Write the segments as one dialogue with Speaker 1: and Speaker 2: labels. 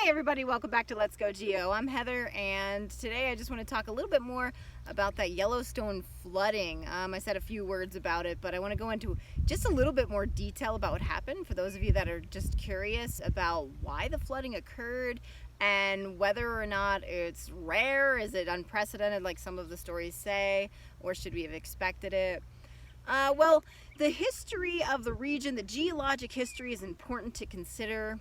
Speaker 1: Hey everybody, welcome back to Let's Go Geo. I'm Heather, and today I just want to talk a little bit more about that Yellowstone flooding. I said a few words about it, but I want to go into just a little bit more detail about what happened for those of you that are just curious about why the flooding occurred and whether or not it's rare. Is it unprecedented like some of the stories say, or should we have expected it? Well, the history of the region, the geologic history, is important to consider.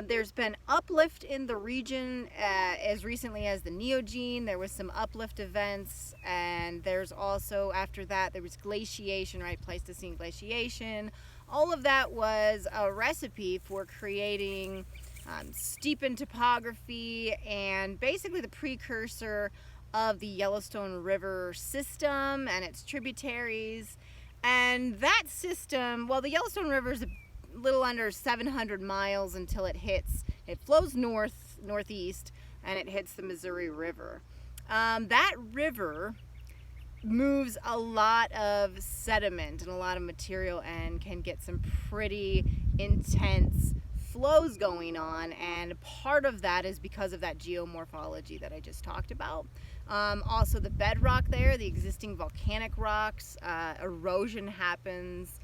Speaker 1: There's been uplift in the region as recently as the Neogene. There was some uplift events, and there's also, after that, there was glaciation, right? Pleistocene glaciation. All of that was a recipe for creating steepened topography and basically the precursor of the Yellowstone River system and its tributaries. And that system, well, the Yellowstone River is a little under 700 miles until it flows northeast, and it hits the Missouri River. That river moves a lot of sediment and a lot of material and can get some pretty intense flows going on, and part of that is because of that geomorphology that I just talked about. Also the bedrock there, the existing volcanic rocks, erosion happens.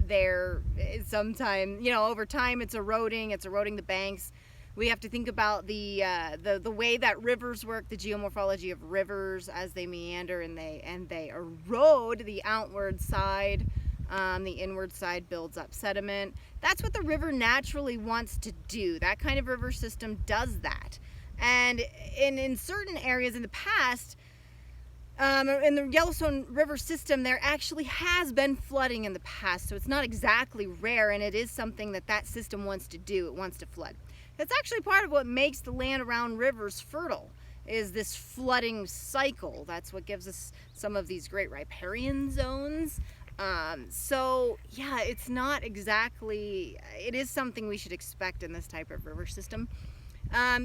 Speaker 1: There sometimes, over time it's eroding the banks. We have to think about the way that rivers work, the geomorphology of rivers as they meander and they erode the outward side. The inward side builds up sediment. That's what the river naturally wants to do. That kind of river system does that. And in certain areas in the past, in the Yellowstone River system, there actually has been flooding in the past, so it's not exactly rare, and it is something that system wants to do. It wants to flood. That's actually part of what makes the land around rivers fertile, is this flooding cycle. That's what gives us some of these great riparian zones. So yeah, it's not exactly, it is something we should expect in this type of river system.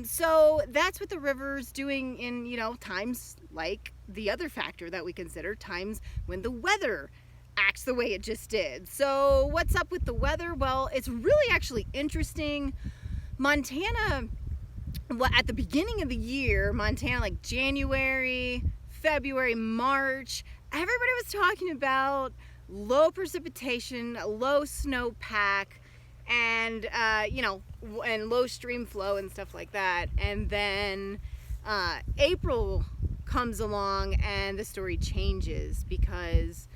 Speaker 1: So that's what the river's doing in, times like the other factor that we consider, times when the weather acts the way it just did. So what's up with the weather? Well, it's really actually interesting. Montana, at the beginning of the year, Montana, like January, February, March, everybody was talking about low precipitation, low snowpack, and and low stream flow and stuff like that. And then April comes along and the story changes, because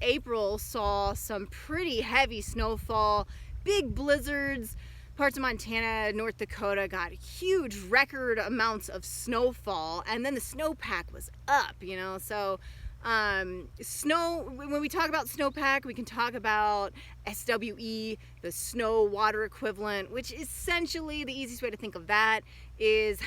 Speaker 1: April saw some pretty heavy snowfall, big blizzards. Parts of Montana, North Dakota got huge record amounts of snowfall, and then the snowpack was up, so when we talk about snowpack, we can talk about SWE, the snow water equivalent, which essentially, the easiest way to think of that is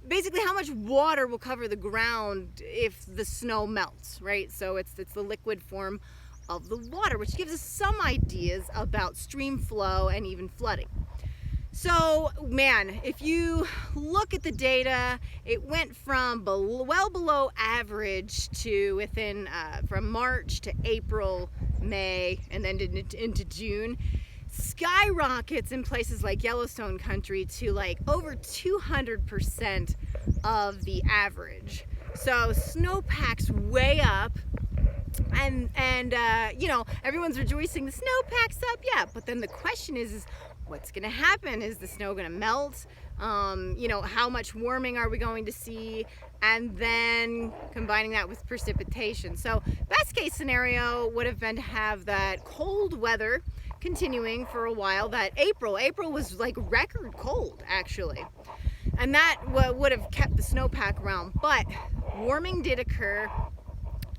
Speaker 1: basically how much water will cover the ground if the snow melts, right? So it's the liquid form of the water, which gives us some ideas about stream flow and even flooding. So, man, if you look at the data, it went from well below average to within, from March to April, May, and then into June, skyrockets in places like Yellowstone country to like over 200% of the average. So snowpack's way up. And everyone's rejoicing, the snowpack's up, yeah, but then the question is what's going to happen? Is the snow going to melt? How much warming are we going to see? And then combining that with precipitation. So best case scenario would have been to have that cold weather continuing for a while. That April was like record cold, actually. And that would have kept the snowpack around. But warming did occur.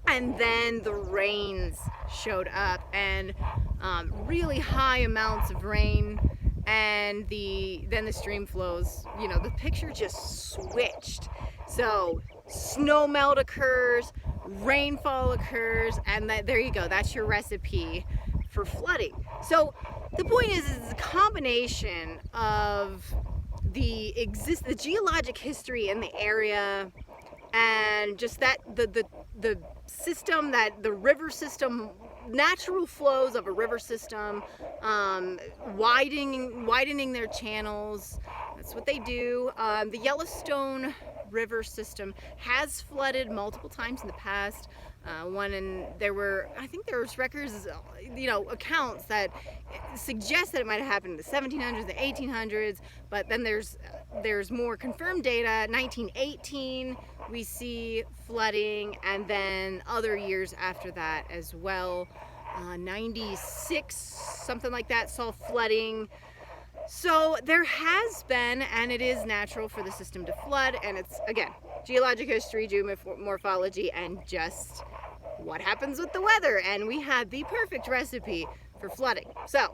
Speaker 1: And then the rains showed up, and really high amounts of rain, and then the stream flows, the picture just switched. So snowmelt occurs, rainfall occurs, and there you go. That's your recipe for flooding. So the point is it's a combination of the geologic history in the area, and just that the system, that the river system natural flows of a river system, widening their channels. That's what they do. The Yellowstone River system has flooded multiple times in the past. I think there was records, accounts that suggest that it might have happened in the 1700s, the 1800s, but then there's more confirmed data. 1918 we see flooding, and then other years after that as well. 96, something like that, saw flooding. So there has been, and it is natural for the system to flood, and it's, again, geologic history, geomorphology, and just what happens with the weather. And we had the perfect recipe for flooding. So,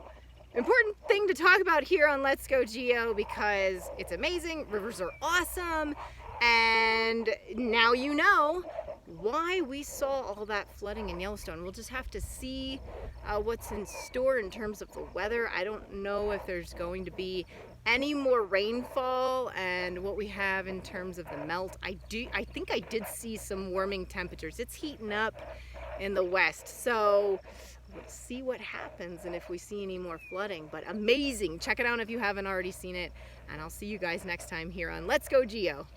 Speaker 1: important thing to talk about here on Let's Go Geo, because it's amazing, rivers are awesome, and now you know why we saw all that flooding in Yellowstone. We'll just have to see what's in store in terms of the weather. I don't know if there's going to be any more rainfall, and what we have in terms of the melt. I think I did see some warming temperatures. It's heating up in the west, so we'll see what happens and if we see any more flooding. But amazing. Check it out if you haven't already seen it, and I'll see you guys next time here on Let's Go Geo.